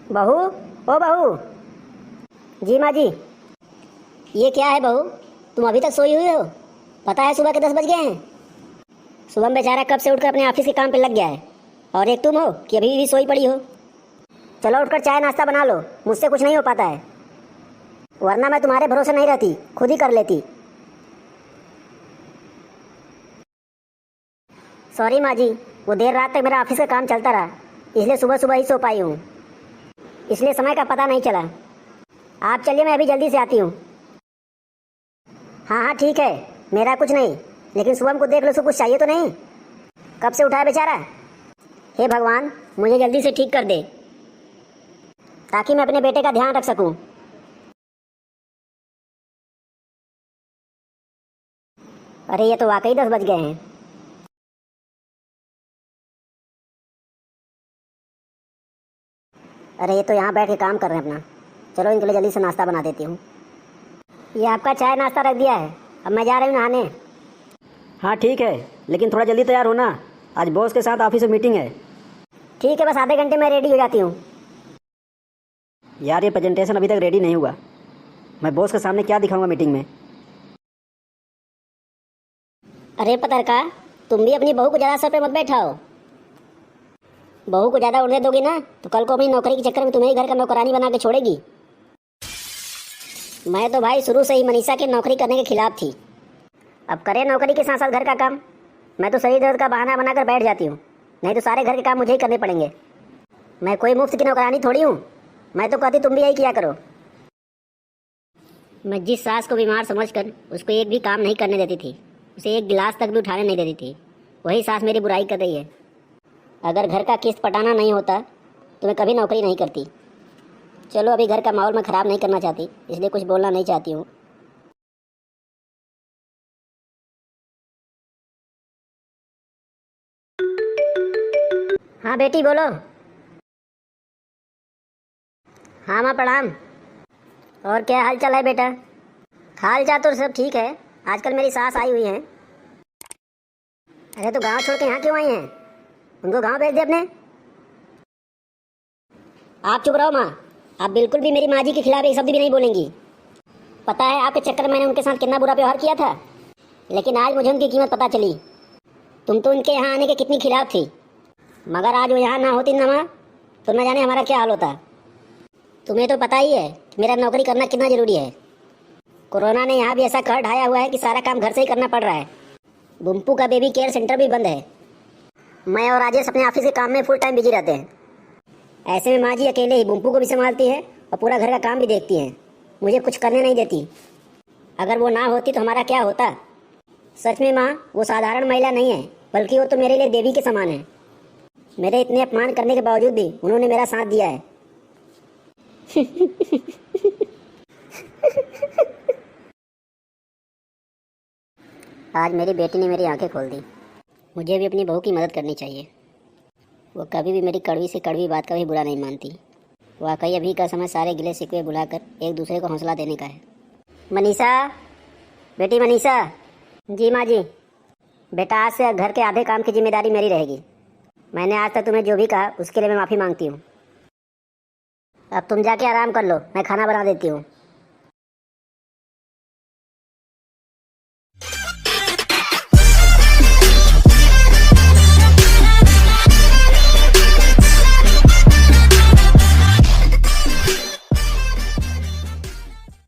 बहू, ओ बहू। जी माँ जी। ये क्या है बहू, तुम अभी तक सोई हुई हो? पता है सुबह के 10 बज गए हैं। शुभम बेचारा कब से उठकर अपने ऑफिस के काम पे लग गया है, और एक तुम हो कि अभी भी सोई पड़ी हो। चलो उठकर चाय नाश्ता बना लो, मुझसे कुछ नहीं हो पाता है, वरना मैं तुम्हारे भरोसे नहीं रहती, खुद ही कर लेती। सॉरी माँ जी, वो देर रात तक मेरा ऑफिस का काम चलता रहा, इसलिए सुबह सुबह ही सो पाई हूँ, इसलिए समय का पता नहीं चला। आप चलिए, मैं अभी जल्दी से आती हूँ। हाँ हाँ ठीक है, मेरा कुछ नहीं, लेकिन शुभम को देख लो, उसको कुछ चाहिए तो नहीं? कब से उठा है बेचारा। हे भगवान, मुझे जल्दी से ठीक कर दे ताकि मैं अपने बेटे का ध्यान रख सकूं। अरे ये तो वाकई 10 बज गए हैं। अरे ये तो यहाँ बैठ के काम कर रहे हैं अपना। चलो इनके लिए जल्दी से नाश्ता बना देती हूँ। ये आपका चाय नाश्ता रख दिया है, अब मैं जा रही हूँ नहाने। हाँ ठीक है, लेकिन थोड़ा जल्दी तैयार होना, आज बॉस के साथ ऑफिस में मीटिंग है। ठीक है, बस आधे घंटे में रेडी हो जाती हूँ। यार ये प्रेजेंटेशन अभी तक रेडी नहीं हुआ, मैं बॉस के सामने क्या दिखाऊंगा मीटिंग में। अरे पत्रकार, तुम भी अपनी बहू को ज़्यादा सर पे मत बैठाओ। बहू को ज़्यादा उड़ने दोगी ना तो कल को अपनी नौकरी के चक्कर में तुम्हें ही घर का नौकरानी बना के छोड़ेगी। मैं तो भाई शुरू से ही मनीषा के नौकरी करने के खिलाफ थी। अब करे नौकरी के साथ साथ घर का काम, मैं तो शरीर दर्द का बहाना बनाकर बैठ जाती हूँ, नहीं तो सारे घर के काम मुझे ही करने पड़ेंगे। मैं कोई मुफ्त की नौकरानी थोड़ी हूँ, मैं तो कहती तुम भी यही किया करो। मैं जिस सास को बीमार समझकर उसको एक भी काम नहीं करने देती थी, उसे एक गिलास तक भी उठाने नहीं देती थी, वही सास मेरी बुराई कर रही है। अगर घर का किस्त पटाना नहीं होता तो मैं कभी नौकरी नहीं करती। चलो अभी घर का माहौल मैं ख़राब नहीं करना चाहती, इसलिए कुछ बोलना नहीं चाहती हूँ। हाँ बेटी बोलो। हाँ माँ प्रणाम। और क्या हाल चाल है बेटा? हाल चाल तो सब ठीक है, आजकल मेरी सास आई हुई हैं। अरे तो गांव छोड़ के यहाँ क्यों आई हैं? उनको गांव भेज दे अपने। आप चुप रहो माँ, आप बिल्कुल भी मेरी माँ जी के खिलाफ एक शब्द भी नहीं बोलेंगी। पता है आपके चक्कर में मैंने उनके साथ कितना बुरा व्यवहार किया था, लेकिन आज मुझे उनकी कीमत पता चली। तुम तो उनके यहाँ आने के कितनी खिलाफ थी, मगर आज वो यहाँ ना होती ना माँ, तो न जाने हमारा क्या हाल होता। तुम्हें तो पता ही है कि मेरा नौकरी करना कितना ज़रूरी है। कोरोना ने यहाँ भी ऐसा कहर ढाया हुआ है कि सारा काम घर से ही करना पड़ रहा है। बुम्पू का बेबी केयर सेंटर भी बंद है। मैं और राजेश अपने ऑफिस के काम में फुल टाइम बिजी रहते हैं। ऐसे में माँ जी अकेले ही बुम्पू को भी संभालती है और पूरा घर का काम भी देखती हैं, मुझे कुछ करने नहीं देती। अगर वो ना होती तो हमारा क्या होता। सच में माँ, वो साधारण महिला नहीं है, बल्कि वो तो मेरे लिए देवी के समान है। मेरे इतने अपमान करने के बावजूद भी उन्होंने मेरा साथ दिया है। आज मेरी बेटी ने मेरी आंखें खोल दी। मुझे भी अपनी बहू की मदद करनी चाहिए। वो कभी भी मेरी कड़वी से कड़वी बात का भी बुरा नहीं मानती। वाकई अभी का समय सारे गिले शिकवे बुलाकर एक दूसरे को हौसला देने का है। मनीषा, बेटी मनीषा। जी माँ जी। बेटा आज से घर के आधे काम की जिम्मेदारी मेरी रहेगी। मैंने आज तक तुम्हें जो भी कहा उसके लिए मैं माफ़ी मांगती हूँ। अब तुम जाके आराम कर लो, मैं खाना बना देती हूँ।